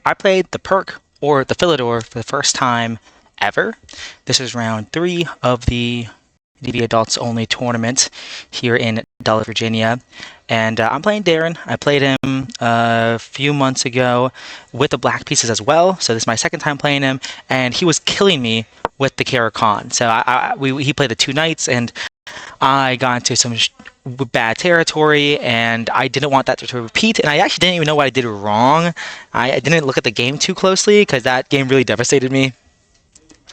I played the Perk or the Philidor for the first time ever. This is round 3 of the DMV Adults-Only Tournament here in Dulles, Virginia. And I'm playing Darren. I played him a few months ago with the black pieces as well. So this is my second time playing him, and he was killing me with the Karakan. So he played the 2 knights, and I got into some bad territory, and I didn't want that to repeat. And I actually didn't even know what I did wrong. I didn't look at the game too closely because that game really devastated me.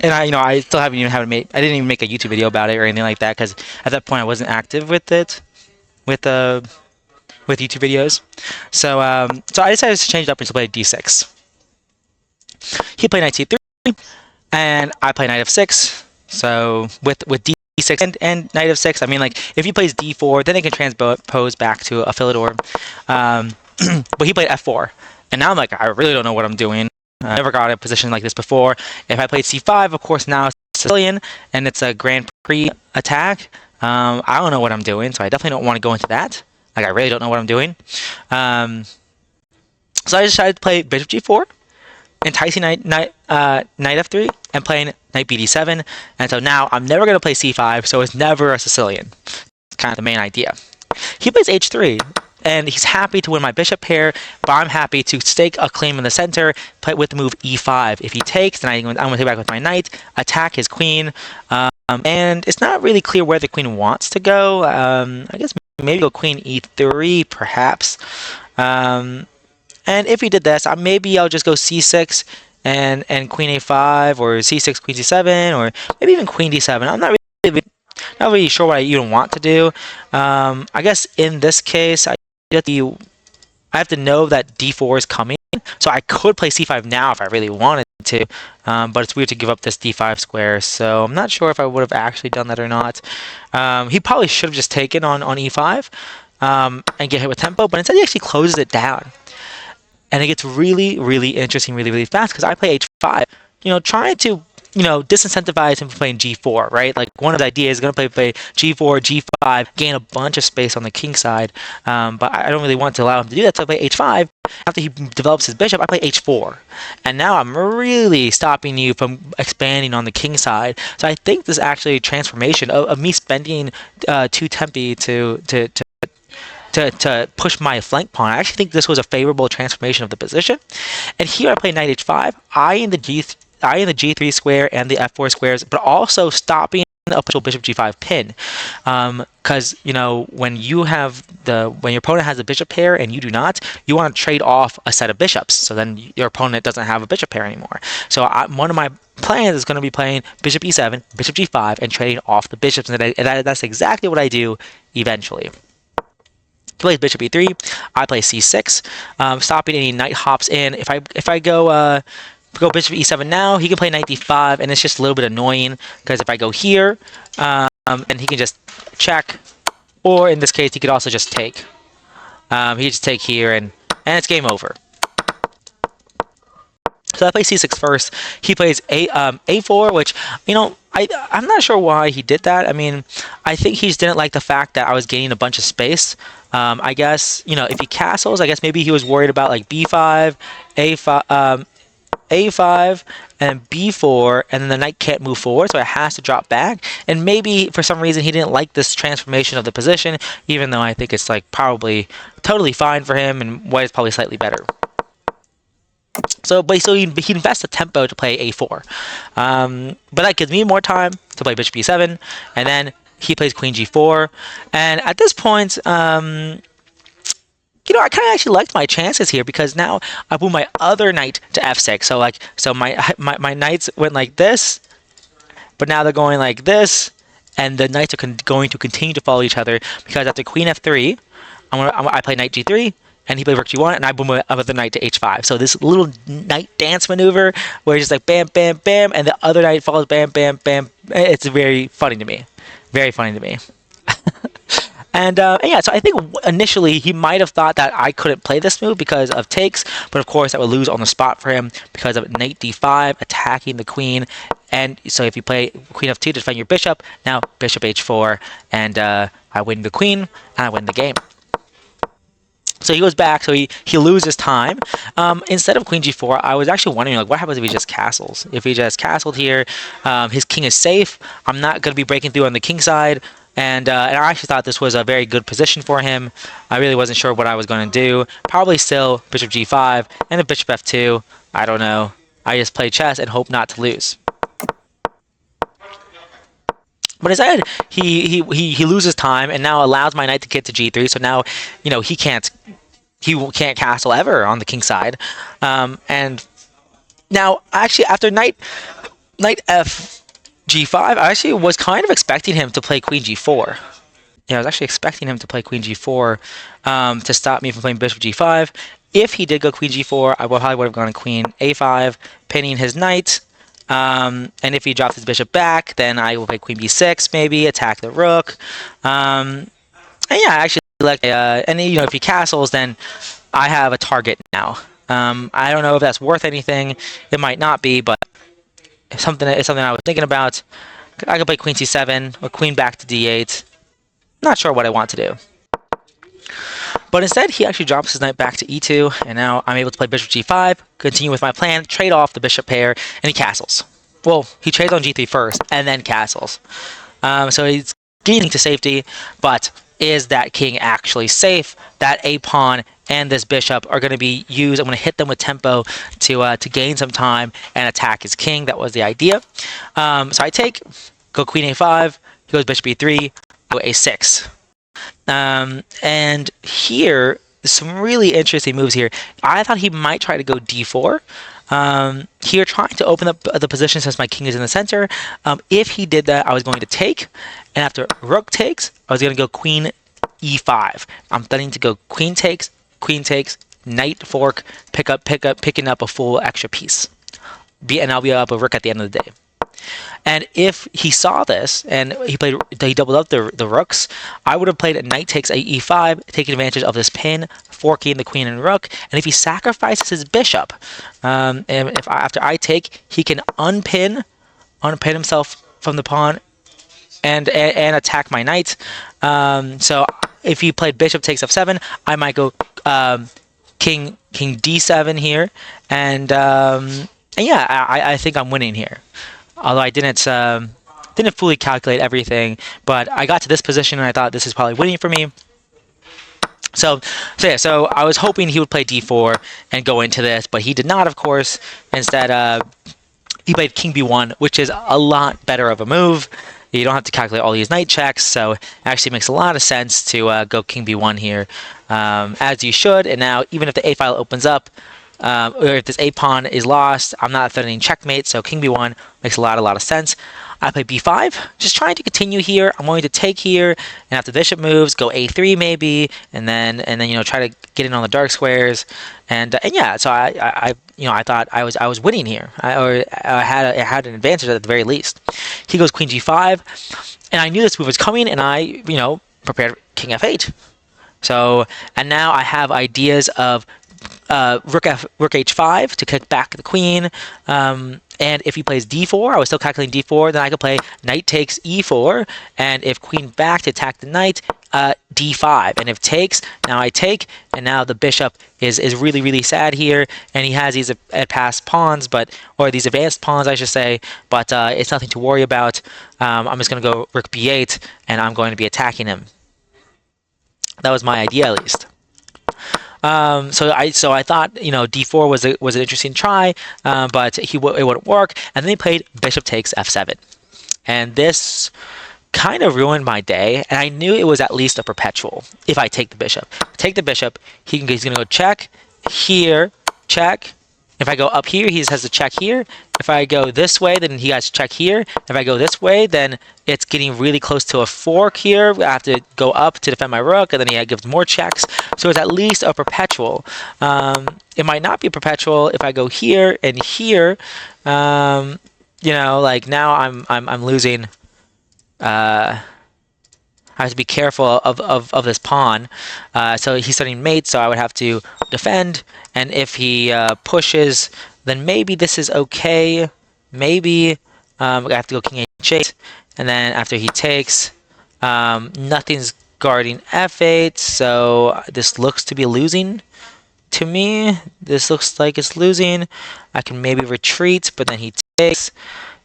And I still I didn't even make a YouTube video about it or anything like that because at that point I wasn't active with it, with YouTube videos. So I decided to change it up and just play D6. He played knight C3, and I play knight F6. So with D6 and knight F6, I mean, like, if he plays D4, then they can transpose back to a Philidor. But he played F4, and now I'm like, I really don't know what I'm doing. I never got a position like this before. If I played C5, of course, now it's Sicilian, and it's a Grand Prix attack. I don't know what I'm doing, so I definitely don't want to go into that. Like, I really don't know what I'm doing. So I decided to play Bishop G4, enticing knight F3, and playing knight BD7. And so now I'm never going to play C5, so it's never a Sicilian. It's kind of the main idea. He plays H3. And he's happy to win my bishop pair, but I'm happy to stake a claim in the center, play with the move E5. If he takes, then I'm going to take back with my knight, attack his queen, and it's not really clear where the queen wants to go. I guess maybe go queen E3, perhaps. And if he did this, maybe I'll just go C6 and queen A5, or C6, queen C7, or maybe even queen D7. I'm not really sure what I even want to do. I guess in this case, I have to know that D4 is coming, so I could play C5 now if I really wanted to, but it's weird to give up this D5 square, so I'm not sure if I would have actually done that or not. He probably should have just taken on E5 and get hit with tempo, but instead he actually closes it down. And it gets really, really interesting really, really fast because I play H5, trying to disincentivize him from playing G4, right? Like, one of the ideas is going to play G4, G5, gain a bunch of space on the king side, but I don't really want to allow him to do that, so I play H5. After he develops his bishop, I play H4. And now I'm really stopping you from expanding on the king side. So I think this is actually a transformation of me spending 2 tempi to push my flank pawn. I actually think this was a favorable transformation of the position. And here I play knight H5, eyeing the G3 square and the F4 squares, but also stopping a potential bishop G5 pin. Because when your opponent has a bishop pair and you do not, you want to trade off a set of bishops. So then your opponent doesn't have a bishop pair anymore. So one of my plans is going to be playing bishop E7, bishop G5, and trading off the bishops. And that's exactly what I do eventually. He plays bishop E3. I play C6, stopping any knight hops in. If I go bishop E7 now, he can play knight D5, and it's just a little bit annoying because if I go here, and he can just check, or in this case, he could also just take. He just take here, and it's game over. So I play C6 first. He plays A4, which, I'm not sure why he did that. I mean, I think he just didn't like the fact that I was gaining a bunch of space. I guess, if he castles, I guess maybe he was worried about, like, B5, A5, and B4, and then the knight can't move forward, so it has to drop back. And maybe for some reason he didn't like this transformation of the position, even though I think it's, like, probably totally fine for him, and white is probably slightly better. So he invests the tempo to play A4, but that gives me more time to play bishop E7, and then he plays queen G4, and at this point, I kind of actually liked my chances here because now I moved my other knight to F6. So my knights went like this, but now they're going like this, and the knights are going to continue to follow each other because after queen F3, I play knight G3. And he played rook G1, and I boom my other knight to H5. So this little knight dance maneuver where it's just like bam, bam, bam, and the other knight follows bam, bam, bam. It's very funny to me. Very funny to me. And yeah, so I think initially he might have thought that I couldn't play this move because of takes, but of course I would lose on the spot for him because of knight D5 attacking the queen. And so if you play queen F2 to defend your bishop, now bishop H4, and I win the queen, and I win the game. So he goes back, so he loses time. Instead of queen g4, I was actually wondering, like, what happens if he just castles? If he just castled here, his king is safe. I'm not going to be breaking through on the king side. And I actually thought this was a very good position for him. I really wasn't sure what I was going to do. Probably still bishop g5 and a bishop f2. I don't know. I just play chess and hope not to lose. But instead, he loses time and now allows my knight to get to g3. So now, you know, he can't castle ever on the king side. And now, actually, after knight f g5, I actually was kind of expecting him to play queen g4. Yeah, I was actually expecting him to play queen g4 to stop me from playing bishop g5. If he did go queen g4, I probably would have gone queen a5, pinning his knight. And if he drops his bishop back, then I will play queen b6, maybe attack the rook. And yeah, actually, like, and you know, if he castles, then I have a target now. I don't know if that's worth anything. It might not be, but it's something I was thinking about. I could play queen c7 or queen back to d8. Not sure what I want to do. But instead, he actually drops his knight back to e2, and now I'm able to play bishop g5, continue with my plan, trade off the bishop pair, and he castles. Well, he trades on g3 first, and then castles. So he's getting to safety, but is that king actually safe? That a-pawn and this bishop are going to be used. I'm going to hit them with tempo to gain some time and attack his king. That was the idea. So I take, go queen a5, he goes bishop e3, go a6. And here, some really interesting moves here. I thought he might try to go d4. Here, trying to open up the position since my king is in the center. If he did that, I was going to take. And after rook takes, I was going to go queen e5. I'm starting to go queen takes, knight fork, picking up a full extra piece. And I'll be up a rook at the end of the day. And if he saw this and he doubled up the rooks, I would have played knight takes e5, taking advantage of this pin, forking the queen and rook. And if he sacrifices his bishop, and after I take, he can unpin himself from the pawn and attack my knight. So if he played bishop takes f7, I might go king d7 here, and yeah, I think I'm winning here. Although I didn't fully calculate everything, but I got to this position and I thought this is probably winning for me. So I was hoping he would play d4 and go into this, but he did not, of course. Instead, he played king b1, which is a lot better of a move. You don't have to calculate all these knight checks, so it actually makes a lot of sense to go king b1 here, as you should. And now, even if the a file opens up, or if this a-pawn is lost, I'm not threatening checkmate, so king b1 makes a lot of sense. I play b5, just trying to continue here. I'm going to take here, and after the bishop moves, go a3 maybe, and then you know, try to get in on the dark squares, and yeah. So I thought I was winning here, I had an advantage at the very least. He goes queen g5, and I knew this move was coming, and I prepared king f8. So, and now I have ideas of rook h5 to kick back the queen, and if he plays d4, I was still calculating d4, then I could play knight takes e4, and if queen back to attack the knight, d5, and if takes, now I take, and now the bishop is really sad here, and he has these passed pawns, or these advanced pawns I should say, but it's nothing to worry about. I'm just going to go rook b8, and I'm going to be attacking him. That was my idea, at least. So I thought d4 was an interesting try, but it wouldn't work. And then he played bishop takes f7, and this kind of ruined my day. And I knew it was at least a perpetual. If I take the bishop, he's gonna go check here, check. If I go up here, he has to check here. If I go this way, then he has to check here. If I go this way, then it's getting really close to a fork here. I have to go up to defend my rook, and then he gives more checks. So it's at least a perpetual. It might not be a perpetual if I go here and here. Like now I'm losing. I have to be careful of this pawn. So he's starting mate, so I would have to defend. And if he pushes, then maybe this is okay. Maybe I have to go king h8. And then after he takes, nothing's guarding f8, so this looks to be losing to me. This looks like it's losing. I can maybe retreat, but then he takes.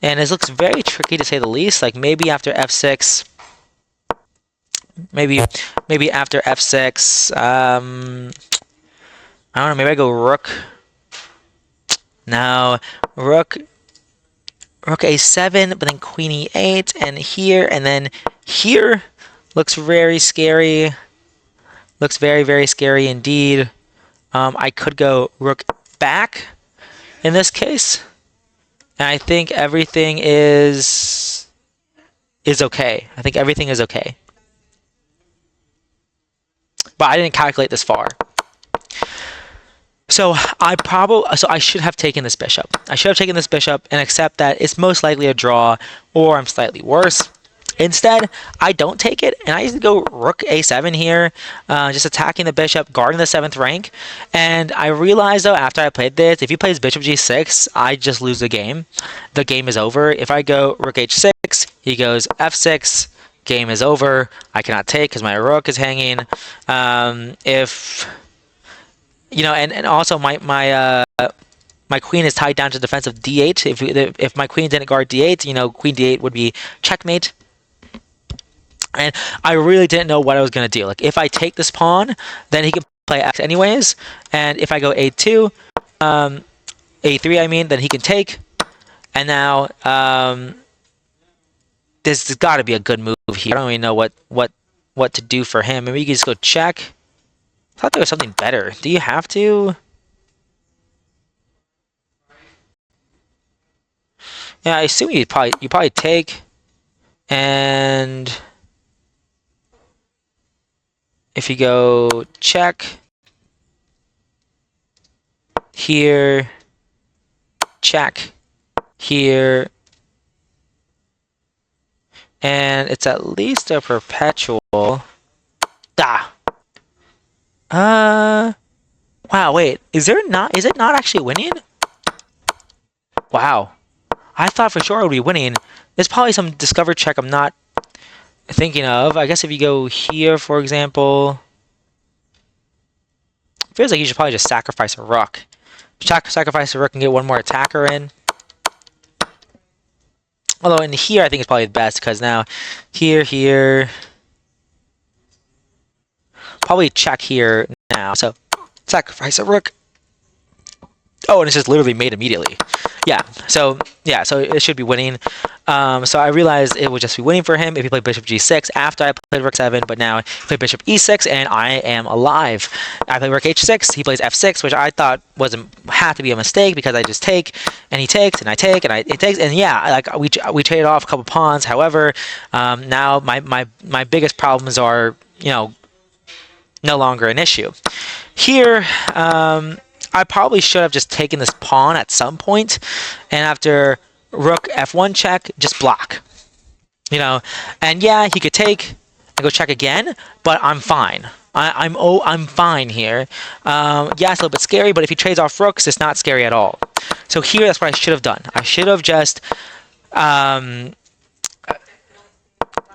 And this looks very tricky to say the least. Like maybe after f6, maybe after f6, I don't know, maybe I go rook. No, rook a7, but then queen e8, and then here looks very scary. Looks very, very scary indeed. I could go rook back in this case, and I think everything is okay. I think everything is okay. But I didn't calculate this far. So I should have taken this bishop. I should have taken this bishop and accept that it's most likely a draw, or I'm slightly worse. Instead, I don't take it, and I just go rook a7 here, just attacking the bishop, guarding the 7th rank. And I realized, though, after I played this, if he plays bishop g6, I just lose the game. The game is over. If I go rook h6, he goes f6, game is over. I cannot take because my rook is hanging. If you know, and also my queen is tied down to defensive d8. If my queen didn't guard d8, you know, queen d8 would be checkmate. And I really didn't know what I was going to do. Like, if I take this pawn, then he can play x anyways. And if I go a2, a3, I mean, then he can take. And now this has got to be a good move here. I don't even know what to do for him. Maybe you can just go check. I thought there was something better. Do you have to? Yeah, I assume you probably take, and if you go check here, check here, and it's at least a perpetual. Wow, wait, is it not actually winning? Wow. I thought for sure I would be winning. There's probably some discover check I'm not thinking of. I guess if you go here, for example, feels like you should probably just sacrifice a rook. Sacrifice a rook and get one more attacker in. Although in here, I think it's probably the best, because now here, probably check here now. So sacrifice a rook. Oh, and it's just literally mate immediately. Yeah, so it should be winning. So I realized it would just be winning for him if he played bishop g6 after I played rook 7, but now he played bishop e6, and I am alive. I play rook h6, he plays f6, which I thought had to be a mistake because I just take, and he takes, and I take, and he takes, and yeah, like we traded off a couple pawns. However, now my biggest problems are, you know, no longer an issue. Here, I probably should have just taken this pawn at some point, and after rook f1 check, just block. You know, and yeah, he could take and go check again, but I'm fine. I'm fine here. Yeah, it's a little bit scary, but if he trades off rooks, it's not scary at all. So here, that's what I should have done. I should have just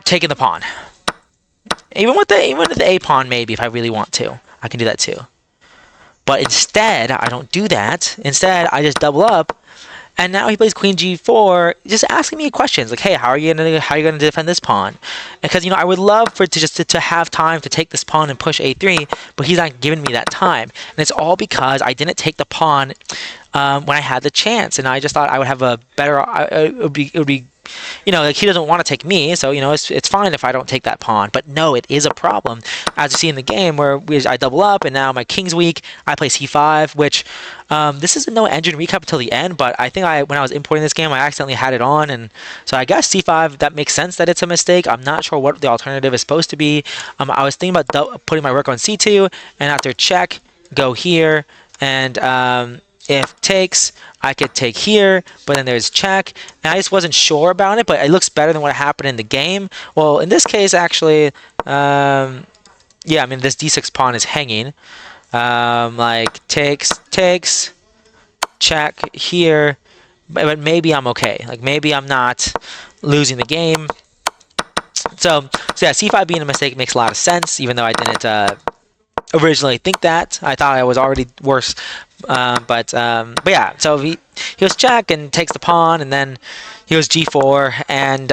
taken the pawn. Even with the a pawn, maybe, if I really want to, I can do that too. But instead, I don't do that. Instead, I just double up, and now he plays queen g4, just asking me questions like, "Hey, how are you gonna defend this pawn?" Because, you know, I would love for it to have time to take this pawn and push a3, but he's not giving me that time, and it's all because I didn't take the pawn when I had the chance, and I just thought I would have a better. It would be. You know, like, he doesn't want to take me, so, you know, it's fine if I don't take that pawn. But no, it is a problem, as you see in the game, where I double up, and now my king's weak. I play c5, which this is no engine recap until the end, but I think when I was importing this game, I accidentally had it on, and so I guess c5, that makes sense that it's a mistake. I'm not sure what the alternative is supposed to be. I was thinking about putting my rook on c2, and after check, go here, and if takes, I could take here, but then there's check, and I just wasn't sure about it, but it looks better than what happened in the game. Well, in this case, actually, yeah, I mean, this d6 pawn is hanging. Like, takes, check here, but maybe I'm okay. Like, maybe I'm not losing the game. So yeah, c5 being a mistake makes a lot of sense, even though I didn't originally think that. I thought I was already worse. But yeah, so he goes check and takes the pawn, and then he goes g4, and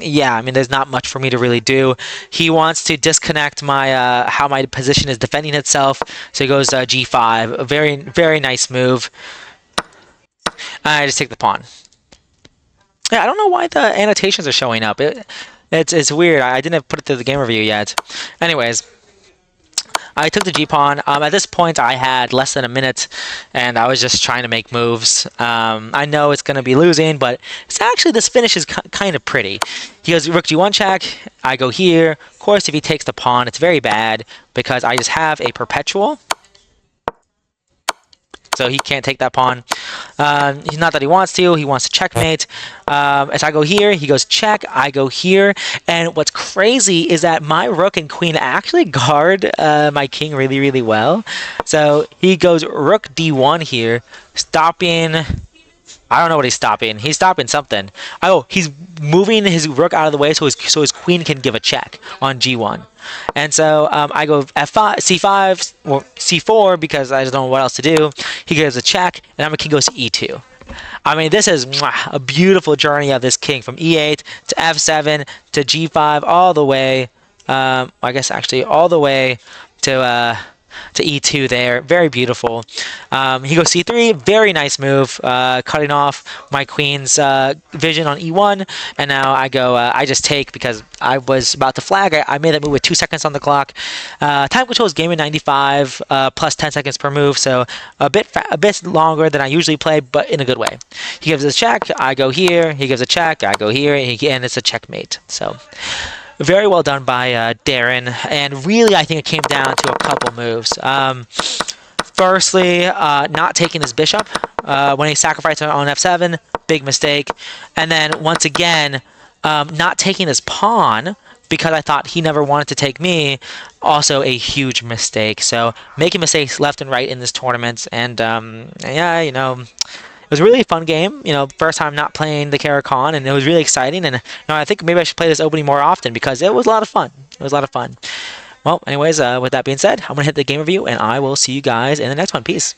yeah, I mean, there's not much for me to really do. He wants to disconnect my how my position is defending itself, so he goes g5. A very, very nice move. I just take the pawn. Yeah, I don't know why the annotations are showing up. It's weird. I didn't put it through the game review yet. Anyways, I took the g-pawn. At this point, I had less than a minute, and I was just trying to make moves. I know it's going to be losing, but it's actually, this finish is kind of pretty. He goes rook g1 check. I go here. Of course, if he takes the pawn, it's very bad because I just have a perpetual. So he can't take that pawn. Not that he wants to. He wants to checkmate. As I go here, he goes check. I go here. And what's crazy is that my rook and queen actually guard my king really, really well. So he goes rook d1 here, stopping... I don't know what he's stopping. He's stopping something. Oh, he's moving his rook out of the way so his queen can give a check on g1. And so I go f5, c5, or c4 because I just don't know what else to do. He gives a check, and my king goes to e2. I mean, this is a beautiful journey of this king from e8 to f7 to g5 all the way. I guess actually all the way to e2 there. Very beautiful. He goes c3. Very nice move, cutting off my queen's vision on e1. And now I go, I just take because I was about to flag. I made that move with 2 seconds on the clock. Time control is game in 95 plus 10 seconds per move, so a bit longer than I usually play, but in a good way. He gives a check. I go here. He gives a check. I go here, and it's a checkmate. So very well done by Darren, and really I think it came down to a couple moves. Firstly, not taking his bishop when he sacrificed on f7, big mistake. And then once again, not taking his pawn because I thought he never wanted to take me, also a huge mistake. So making mistakes left and right in this tournament, and yeah, you know, it was a really fun game. You know, first time not playing the Caracan, and it was really exciting. And you know, I think maybe I should play this opening more often because it was a lot of fun. It was a lot of fun. Well, anyways, with that being said, I'm going to hit the game review, and I will see you guys in the next one. Peace.